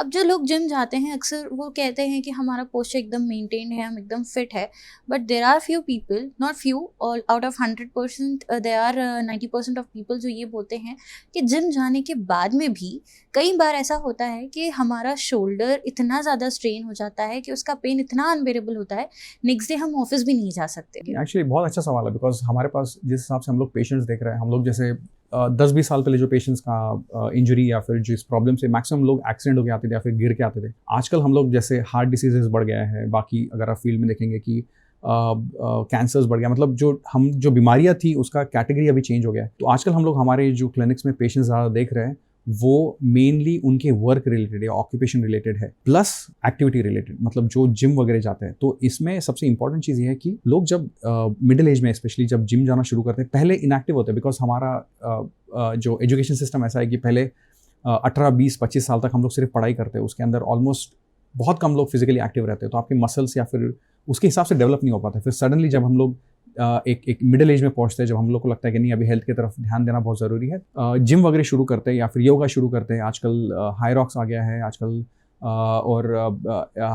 अब जो लोग जिम जाते हैं अक्सर वो कहते हैं कि हमारा पोस्चर एकदम मेंटेन्ड है, हम एकदम फिट है, but there are few people, not few, all out of 100%, there are 90% of people जो ये बोलते हैं कि जिम जाने के बाद में भी कई बार ऐसा होता है कि हमारा शोल्डर इतना ज़्यादा स्ट्रेन हो जाता है कि उसका पेन इतना अनबेरेबल होता है, नेक्स्ट डे हम ऑफिस भी नहीं जा सकते। एक्चुअली बहुत अच्छा सवाल है, बिकॉज हमारे पास जिस हिसाब से हम लोग पेशेंट्स देख रहे हैं, हम लोग जैसे 10-20 साल पहले जो पेशेंट्स का इंजरी या फिर जिस प्रॉब्लम से मैक्सिमम लोग एक्सीडेंट होकर आते थे या फिर गिर के आते थे, आजकल हम लोग जैसे हार्ट डिसीजेस बढ़ गया है, बाकी अगर आप फील्ड में देखेंगे कि कैंसर्स बढ़ गया, मतलब जो बीमारियां थी उसका कैटेगरी अभी चेंज हो गया है। तो आजकल हम लोग हमारे जो क्लिनिक्स में पेशेंट्स ज़्यादा देख रहे हैं वो मेनली उनके वर्क रिलेटेड या ऑक्यूपेशन रिलेटेड है, प्लस एक्टिविटी रिलेटेड, मतलब जो जिम वगैरह जाते हैं। तो इसमें सबसे इंपॉर्टेंट चीज़ ये है कि लोग जब मिडिल एज में स्पेशली जब जिम जाना शुरू करते हैं, पहले इनएक्टिव होते हैं, बिकॉज हमारा जो एजुकेशन सिस्टम ऐसा है कि पहले 18, 20, 25 साल तक हम लोग सिर्फ पढ़ाई करते हैं, उसके अंदर ऑलमोस्ट बहुत कम लोग फिजिकली एक्टिव रहते हैं, तो आपके मसल्स या फिर उसके हिसाब से डेवलप नहीं हो पाता। फिर सडनली जब हम लोग एक मिडिल एज में पहुंचते हैं, जब हम लोग को लगता है कि नहीं अभी हेल्थ की तरफ ध्यान देना बहुत ज़रूरी है, जिम वगैरह शुरू करते हैं या फिर योगा शुरू करते हैं। आजकल हाई रॉक्स आ गया है आजकल, और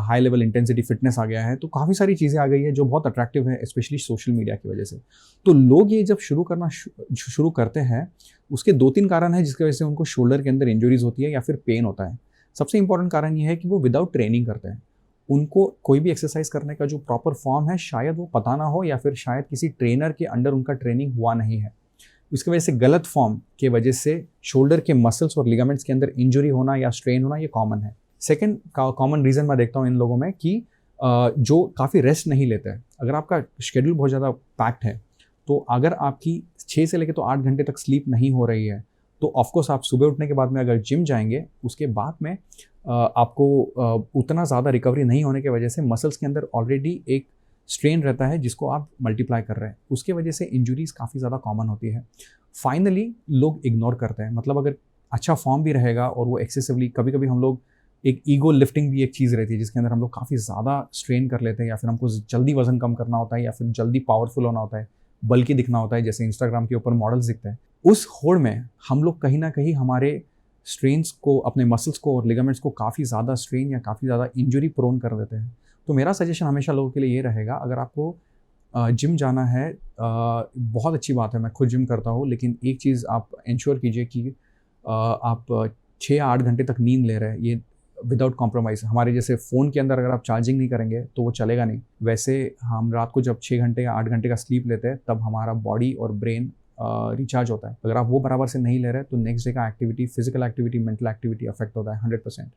हाई लेवल इंटेंसिटी फिटनेस आ गया है, तो काफ़ी सारी चीज़ें आ गई है जो बहुत अट्रैक्टिव है, स्पेशली सोशल मीडिया की वजह से। तो लोग ये जब शुरू करते हैं, उसके 2-3 कारण हैं जिसकी वजह से उनको शोल्डर के अंदर इंजरीज होती है या फिर पेन होता है। सबसे इंपॉर्टेंट कारण ये है कि वो विदाउट ट्रेनिंग करते हैं। उनको कोई भी एक्सरसाइज करने का जो प्रॉपर फॉर्म है शायद वो पता ना हो, या फिर शायद किसी ट्रेनर के अंडर उनका ट्रेनिंग हुआ नहीं है। इसकी वजह से गलत फॉर्म के वजह से शोल्डर के मसल्स और लिगामेंट्स के अंदर इंजरी होना या स्ट्रेन होना ये कॉमन है। सेकेंड कॉमन रीज़न मैं देखता हूँ इन लोगों में कि जो काफ़ी रेस्ट नहीं लेते हैं। अगर आपका शेड्यूल बहुत ज़्यादा पैक्ड है, तो अगर आपकी 6 से लेकर तो 8 घंटे तक स्लीप नहीं हो रही है, तो ऑफकोर्स आप सुबह उठने के बाद में अगर जिम जाएंगे, उसके बाद में आपको उतना ज़्यादा रिकवरी नहीं होने की वजह से मसल्स के अंदर ऑलरेडी एक स्ट्रेन रहता है जिसको आप मल्टीप्लाई कर रहे हैं, उसके वजह से इंजुरीज काफ़ी ज़्यादा कॉमन होती है। फाइनली लोग इग्नोर करते हैं, मतलब अगर अच्छा फॉर्म भी रहेगा और वो एक्सेसिवली, कभी कभी हम लोग एक ईगो लिफ्टिंग भी एक चीज़ रहती है जिसके अंदर हम लोग काफ़ी ज़्यादा स्ट्रेन कर लेते हैं, या फिर हमको जल्दी वजन कम करना होता है, या फिर जल्दी पावरफुल होना होता है, बल्कि दिखना होता है, जैसे इंस्टाग्राम के ऊपर मॉडल्स दिखते हैं। उस होड़ में हम लोग कहीं ना कहीं हमारे स्ट्रेन्स को, अपने मसल्स को और लिगामेंट्स को काफ़ी ज़्यादा स्ट्रेन या काफ़ी ज़्यादा इंजरी प्रोन कर देते हैं। तो मेरा सजेशन हमेशा लोगों के लिए ये रहेगा, अगर आपको जिम जाना है, बहुत अच्छी बात है, मैं खुद जिम करता हूँ, लेकिन एक चीज़ आप इंश्योर कीजिए कि आप 6 या 8 घंटे तक नींद ले रहे हैं, ये विदाउट कॉम्प्रोमाइज़। हमारे जैसे फ़ोन के अंदर अगर आप चार्जिंग नहीं करेंगे तो वो चलेगा नहीं, वैसे हम रात को जब 6 घंटे या 8 घंटे का स्लीप लेते हैं तब हमारा बॉडी और ब्रेन रिचार्ज होता है। अगर आप वो बराबर से नहीं ले रहे तो नेक्स्ट डे का activity, physical activity, mental activity affect होता है 100%।